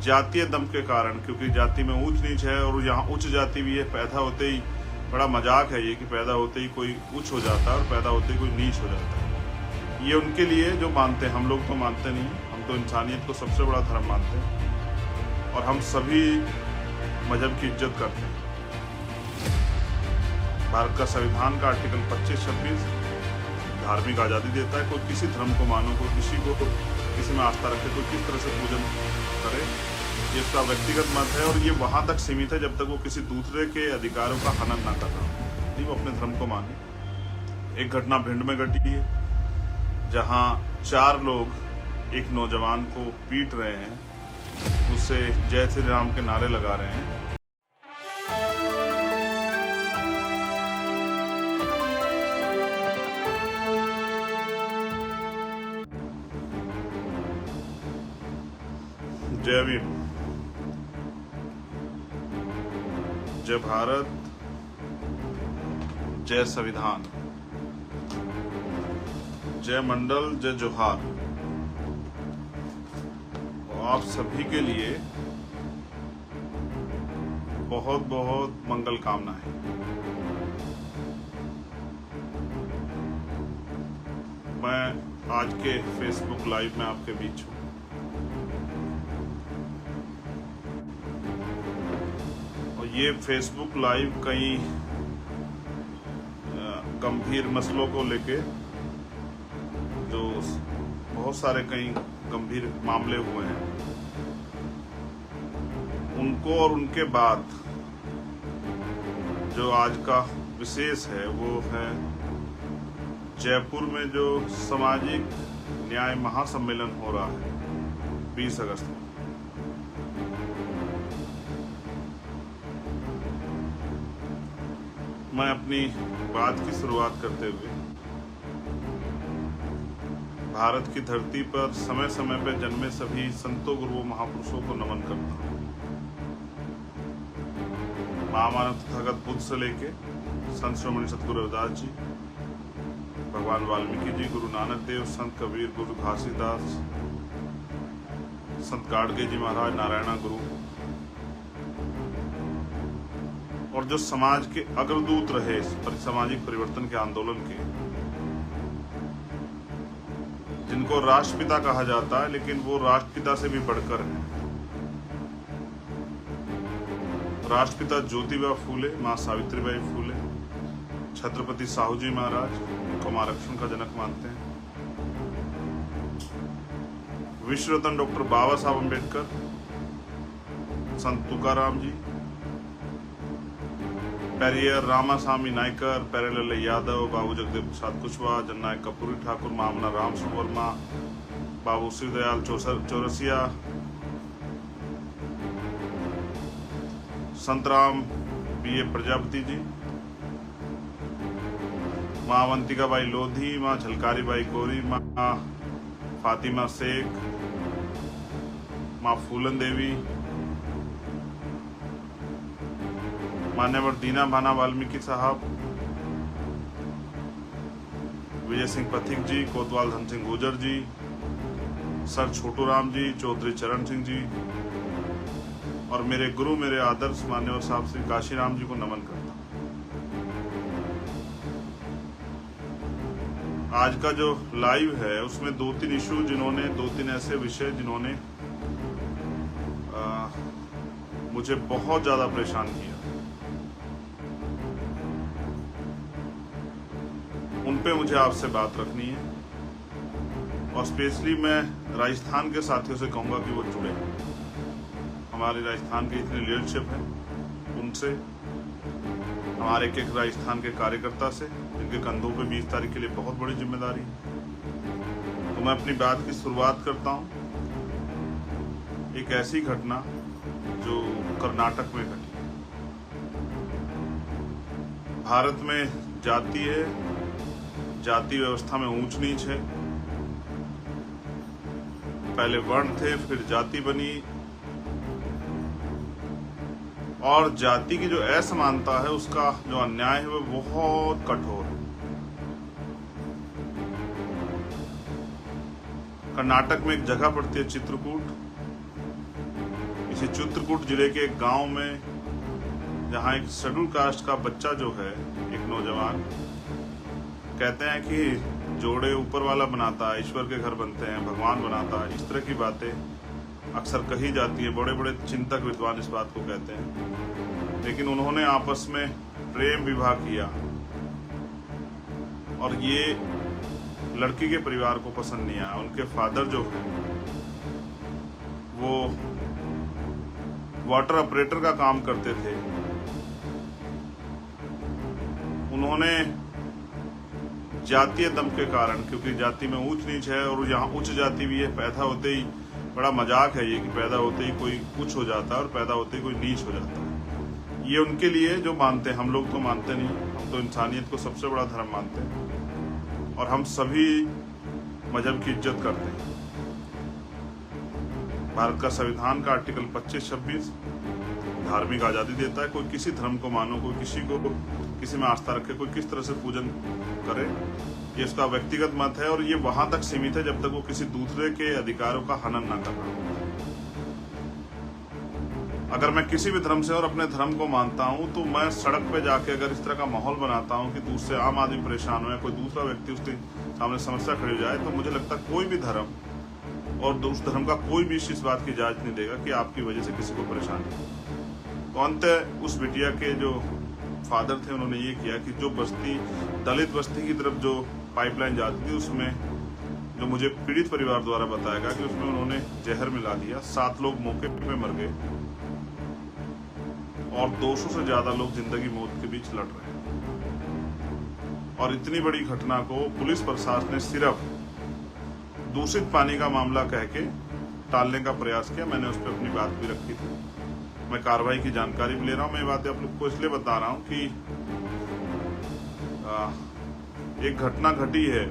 जातीय दम के कारण, क्योंकि जाति में ऊंच नीच है और यहाँ उच्च जाति भी है। पैदा होते ही बड़ा मजाक है ये कि पैदा होते ही कोई उच्च हो जाता है और पैदा होते ही कोई नीच हो जाता है। ये उनके लिए जो मानते हैं, हम लोग तो मानते नहीं, हम तो इंसानियत को सबसे बड़ा धर्म मानते हैं और हम सभी मजहब की इज्जत करते हैं। भारत का संविधान का आर्टिकल 25-26 धार्मिक आज़ादी देता है। कोई किसी धर्म को मानो, कोई किसी में आस्था रखे, कोई किस तरह से पूजन करे, ये उसका व्यक्तिगत मत है और ये वहाँ तक सीमित है जब तक वो किसी दूसरे के अधिकारों का हनन ना कर रहा हो। नहीं, वो अपने धर्म को माने। एक घटना भिंड में घटी है जहाँ 4 लोग एक नौजवान को पीट रहे हैं, उससे जय श्री राम के नारे लगा रहे हैं। जय भीम, जय भारत, जय संविधान, जय मंडल, जय जोहार। और आप सभी के लिए बहुत बहुत मंगल कामनाएं। मैं आज के फेसबुक लाइव में आपके बीच हूँ। ये फेसबुक लाइव कई गंभीर मसलों को लेके, जो बहुत सारे कई गंभीर मामले हुए हैं, उनको और उनके बाद जो आज का विशेष है वो है जयपुर में जो सामाजिक न्याय महासम्मेलन हो रहा है 20 अगस्त में। मैं अपनी बात की शुरुआत करते हुए भारत की धरती पर समय समय पर जन्मे सभी संतों, गुरुओं, महापुरुषों को नमन करता हूँ। महामानव तथागत बुद्ध से लेके संत श्रोमणी सतगुरु रविदास जी, भगवान वाल्मीकि जी, गुरु नानक देव, संत कबीर, गुरु घासीदास, संत गाडगे जी महाराज, नारायणा गुरु, और जो समाज के अग्रदूत रहे सामाजिक परिवर्तन के आंदोलन के, जिनको राष्ट्रपिता कहा जाता है, लेकिन वो राष्ट्रपिता से भी बढ़कर है। राष्ट्रपिता ज्योतिबा फूले, मां सावित्रीबाई फूले, छत्रपति साहू जी महाराज, इनको आरक्षण का जनक मानते हैं। विश्व रत्न डॉक्टर बाबा साहब अम्बेडकर, संत तुकाराम जी, पेरियर रामास्वामी नायकर, प्यारेलाल यादव, बाबू जगदेव प्रसाद कुशवाहा, जननायक कपूरी ठाकुर, मामना राम सुवर्मा, बाबू शिवदयाल चौरसिया, संतराम B.A. प्रजापति जी, माँ अवंतिका बाई लोधी, माँ झलकारी बाई कोरी, माँ फातिमा शेख, माँ फूलन देवी, मान्यवर दीना भाना वाल्मीकि साहब, विजय सिंह पथिक जी, कोतवाल धन सिंह गुर्जर जी, सर छोटू राम जी, चौधरी चरण सिंह जी, और मेरे गुरु, मेरे आदर्श मान्यवर साहब श्री काशी राम जी को नमन करता हूँ। आज का जो लाइव है उसमें 2-3 इशू, जिन्होंने 2-3 ऐसे विषय जिन्होंने मुझे बहुत ज्यादा परेशान किया, उन पे मुझे आपसे बात रखनी है। और स्पेशली मैं राजस्थान के साथियों से कहूँगा कि वो जुड़े। हमारे राजस्थान के इतने लीडरशिप है, उनसे, हमारे एक राजस्थान के कार्यकर्ता से, जिनके कंधों पे 20 तारीख के लिए बहुत बड़ी जिम्मेदारी है। तो मैं अपनी बात की शुरुआत करता हूँ एक ऐसी घटना जो कर्नाटक में घटी। भारत में जाति है, जाति व्यवस्था में ऊंच नीच है। पहले वर्ण थे, फिर जाति बनी, और जाति की जो असमानता है उसका जो अन्याय है वो बहुत कठोर है। कर्नाटक में एक जगह पड़ती है चित्रकूट, कि चित्रकूट जिले के एक गांव में जहां एक शेड्यूल कास्ट का बच्चा जो है, एक नौजवान, कहते हैं कि जोड़े ऊपर वाला बनाता है, ईश्वर के घर बनते हैं, भगवान बनाता है, इस तरह की बातें अक्सर कही जाती है। बड़े बड़े चिंतक विद्वान इस बात को कहते हैं। लेकिन उन्होंने आपस में प्रेम विवाह किया और ये लड़की के परिवार को पसंद नहीं आया। उनके फादर जो है वो वाटर ऑपरेटर का काम करते थे। उन्होंने जातीय दम के कारण, क्योंकि जाति में ऊंच नीच है और यहाँ उच्च जाति भी है, पैदा होते ही बड़ा मजाक है ये कि पैदा होते ही कोई उच्च हो जाता है और पैदा होते ही कोई नीच हो जाता है। ये उनके लिए जो मानते हैं, हम लोग तो मानते नहीं। हम तो इंसानियत को सबसे बड़ा धर्म मानते हैं और हम सभी मजहब की इज्जत करते हैं। भारत का संविधान का आर्टिकल 25-26 धार्मिक आजादी देता है। कोई किसी धर्म को मानो, कोई किसी में आस्था रखे, कोई किस तरह से पूजन करे, ये उसका व्यक्तिगत मत है और ये वहां तक सीमित है जब तक वो किसी दूसरे के अधिकारों का हनन ना कर रहा हो। अगर मैं किसी भी धर्म से और अपने धर्म को मानता हूं तो मैं सड़क पे जाके अगर इस तरह का माहौल बनाता हूं कि दूसरे आम आदमी परेशान हो या कोई दूसरा व्यक्ति उसके सामने समस्या खड़ी हो जाए, तो मुझे लगता है कोई भी धर्म और उस धर्म का कोई भी इस बात की इजाजत नहीं देगा कि आपकी वजह से किसी को परेशानी हो। तो अंत उस बिटिया के जो फादर थे उन्होंने ये किया कि जो बस्ती, दलित बस्ती की तरफ जो पाइपलाइन जाती थी, उसमें जो मुझे पीड़ित परिवार द्वारा बताया गया कि उसमें उन्होंने जहर मिला दिया। 7 लोग मौके पे मर गए और 200 से ज्यादा लोग जिंदगी मौत के बीच लड़ रहे हैं। और इतनी बड़ी घटना को पुलिस प्रशासन ने सिर्फ दूषित पानी का मामला कह के टालने का प्रयास किया। मैंने उस पर अपनी बात भी रखी थी। मैं कार्रवाई की जानकारी भी ले रहा हूँ। मैं ये बातें आप लोग को इसलिए बता रहा हूँ कि एक घटना घटी है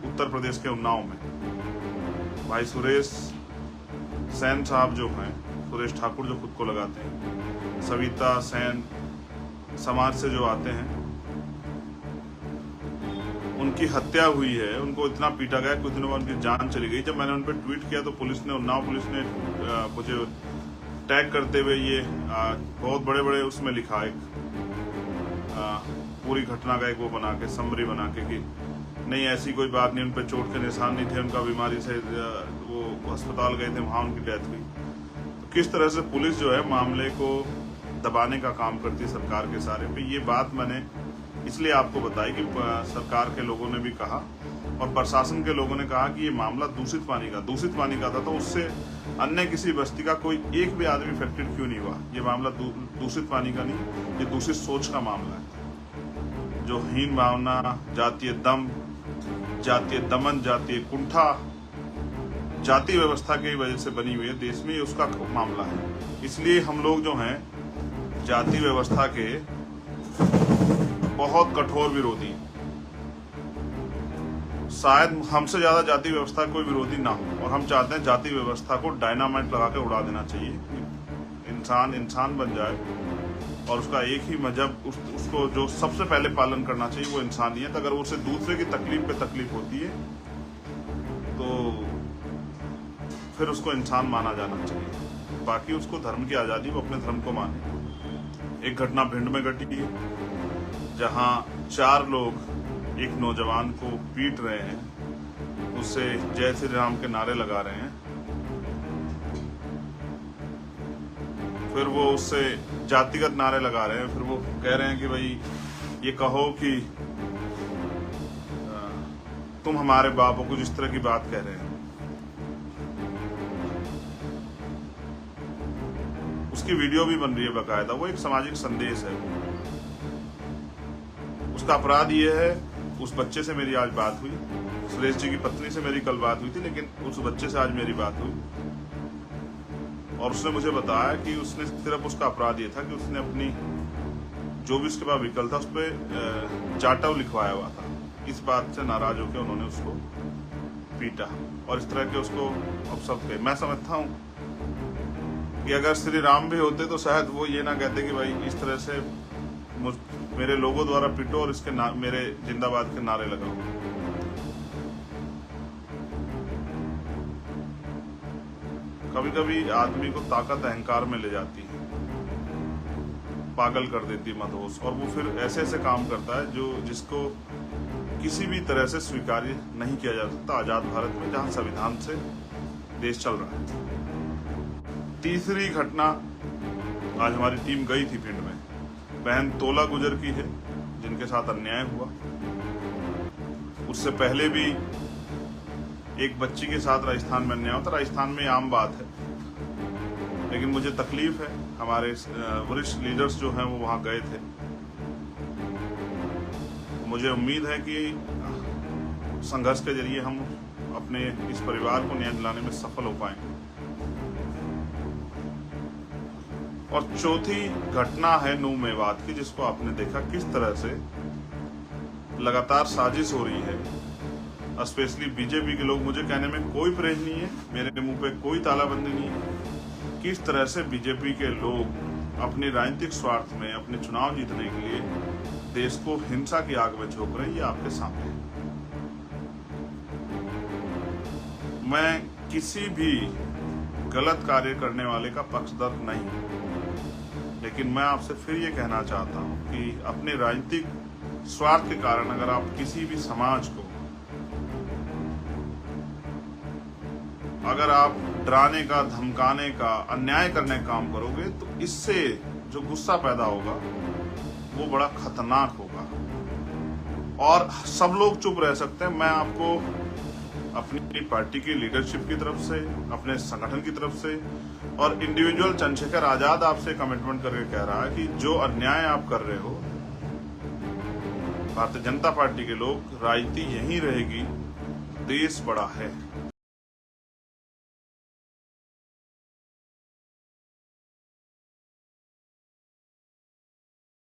उत्तर प्रदेश के उन्नाव में। भाई सुरेश सेन साहब जो हैं, सुरेश ठाकुर जो खुद को लगाते हैं, सविता सेन समाज से जो आते हैं, उनकी हत्या हुई है। उनको इतना पीटा गया, कुछ दिनों बाद उनकी जान चली गई। जब मैंने उन पर ट्वीट किया तो पुलिस ने, उन्नाव पुलिस ने मुझे टैग करते हुए ये बहुत बड़े उसमें लिखा, एक पूरी घटना का एक वो बना के, समरी बना के कि नहीं ऐसी कोई बात नहीं, उन पर चोट के निशान नहीं थे, उनका बीमारी से वो अस्पताल गए थे, वहां उनकी डेथ हुई। तो किस तरह से पुलिस जो है मामले को दबाने का काम करती है सरकार के सारे पे। ये बात मैंने इसलिए आपको बताई कि सरकार के लोगों ने भी कहा और प्रशासन के लोगों ने कहा कि ये मामला दूषित पानी का था, तो उससे अन्य किसी बस्ती का कोई एक भी आदमी इफेक्टेड क्यों नहीं हुआ। ये मामला दूषित पानी का नहीं, ये दूषित सोच का मामला है। जो हीन भावना, जातीय दम, जातीय दमन, जातीय कुंठा, जाति व्यवस्था की वजह से बनी हुई है देश में, ये उसका मामला है। इसलिए हम लोग जो हैं जाति व्यवस्था के बहुत कठोर विरोधी, शायद हमसे ज्यादा जाति व्यवस्था कोई विरोधी ना हो, और हम चाहते हैं जाति व्यवस्था को डायनामाइट लगा के उड़ा देना चाहिए। इंसान बन जाए और उसका एक ही मजहब, उसको जो सबसे पहले पालन करना चाहिए वो इंसानियत। अगर उसे दूसरे की तकलीफ पे तकलीफ होती है तो फिर उसको इंसान माना जाना चाहिए। बाकी उसको धर्म की आजादी, वो अपने धर्म को माने। एक घटना भिंड में घटी है जहां 4 लोग एक नौजवान को पीट रहे हैं, उससे जय श्री राम के नारे लगा रहे हैं, फिर वो उससे जातिगत नारे लगा रहे हैं, फिर वो कह रहे हैं कि भाई ये कहो कि तुम हमारे बापों को जिस तरह की बात कह रहे हैं। उसकी वीडियो भी बन रही है बाकायदा, वो एक सामाजिक संदेश है। उसका अपराध ये है, उस बच्चे से मेरी आज बात हुई, सुरेश जी की पत्नी से मेरी कल बात हुई थी, लेकिन उस बच्चे से आज मेरी बात हुई और उसने मुझे बताया कि उसने सिर्फ, उसका अपराध ये था कि उसने अपनी जो भी उसके पास व्हीकल था उस पर चाटाव लिखवाया हुआ था। इस बात से नाराज होकर उन्होंने उसको पीटा और इस तरह के उसको अपशब्द कहे। मैं समझता हूँ कि अगर श्री राम भी होते तो शायद वो ये ना कहते कि भाई इस तरह से मेरे लोगों द्वारा पिटो और इसके मेरे जिंदाबाद के नारे लगाओ। कभी कभी आदमी को ताकत अहंकार में ले जाती है, पागल कर देती है, मदहोश, और वो फिर ऐसे ऐसे काम करता है जिसको किसी भी तरह से स्वीकार्य नहीं किया जा सकता आजाद भारत में, जहां संविधान से देश चल रहा है। तीसरी घटना, आज हमारी टीम गई थी भिंड में। बहन तोला गुजर की है जिनके साथ अन्याय हुआ। उससे पहले भी एक बच्ची के साथ राजस्थान में अन्याय होता। राजस्थान में आम बात है, लेकिन मुझे तकलीफ है। हमारे वरिष्ठ लीडर्स जो हैं वो वहां गए थे। मुझे उम्मीद है कि संघर्ष के जरिए हम अपने इस परिवार को न्याय दिलाने में सफल हो पाएंगे। और चौथी घटना है नू मेवात की, जिसको आपने देखा किस तरह से लगातार साजिश हो रही है। स्पेशली बीजेपी के लोग, मुझे कहने में कोई परहेज नहीं है, मेरे मुंह पे कोई तालाबंदी नहीं है। किस तरह से बीजेपी के लोग अपने राजनीतिक स्वार्थ में, अपने चुनाव जीतने के लिए देश को हिंसा की आग में झोंक रही है, आपके सामने है। मैं किसी भी गलत कार्य करने वाले का पक्षधर नहीं, लेकिन मैं आपसे फिर ये कहना चाहता हूं कि अपने राजनीतिक स्वार्थ के कारण अगर आप किसी भी समाज को अगर आप डराने का, धमकाने का, अन्याय करने का काम करोगे, तो इससे जो गुस्सा पैदा होगा वो बड़ा खतरनाक होगा और सब लोग चुप रह सकते हैं। मैं आपको अपनी पार्टी की लीडरशिप की तरफ से, अपने संगठन की तरफ से और इंडिविजुअल चंद्रशेखर आजाद आपसे कमिटमेंट करके कह रहा है कि जो अन्याय आप कर रहे हो, भारतीय जनता पार्टी के लोग, राजनीति यहीं रहेगी, देश बड़ा है।